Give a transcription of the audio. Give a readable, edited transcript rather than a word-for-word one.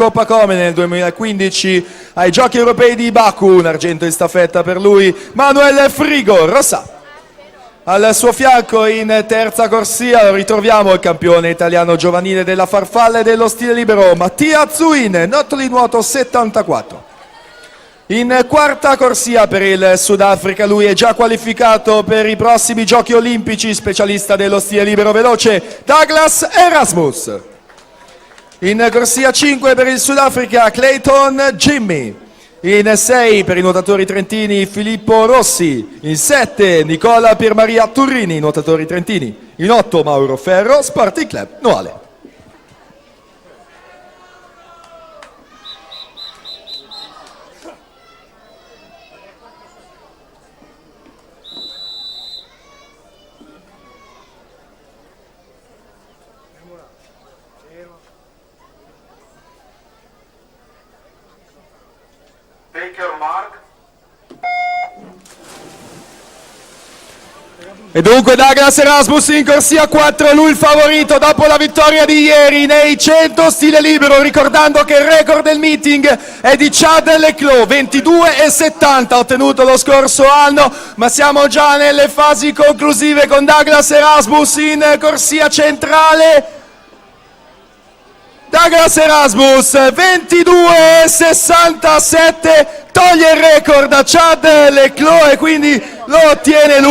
Coppa Come nel 2015 ai Giochi Europei di Baku, un argento in staffetta per lui, Manuel Frigo, rossa. Al suo fianco in terza corsia lo ritroviamo il campione italiano giovanile della farfalla e dello stile libero, Mattia Zuin, nottoli nuoto 74. In quarta corsia per il Sudafrica lui è già qualificato per i prossimi Giochi Olimpici, specialista dello stile libero veloce, Douglas Erasmus. In corsia 5 per il Sudafrica Clayton Jimmy. In 6 per i nuotatori trentini Filippo Rossi. In 7 Nicola Piermaria Turrini, nuotatori trentini. In 8 Mauro Ferro, Sporting Club Noale. Take your mark. E dunque Douglas Erasmus in corsia 4, lui il favorito dopo la vittoria di ieri nei 100 stile libero, ricordando che il record del meeting è di Chad Leclos, 22,70 ottenuto lo scorso anno, ma siamo già nelle fasi conclusive con Douglas Erasmus in corsia centrale. Douglas Erasmus 22,67 toglie il record a Chad Leclos e quindi lo ottiene lui.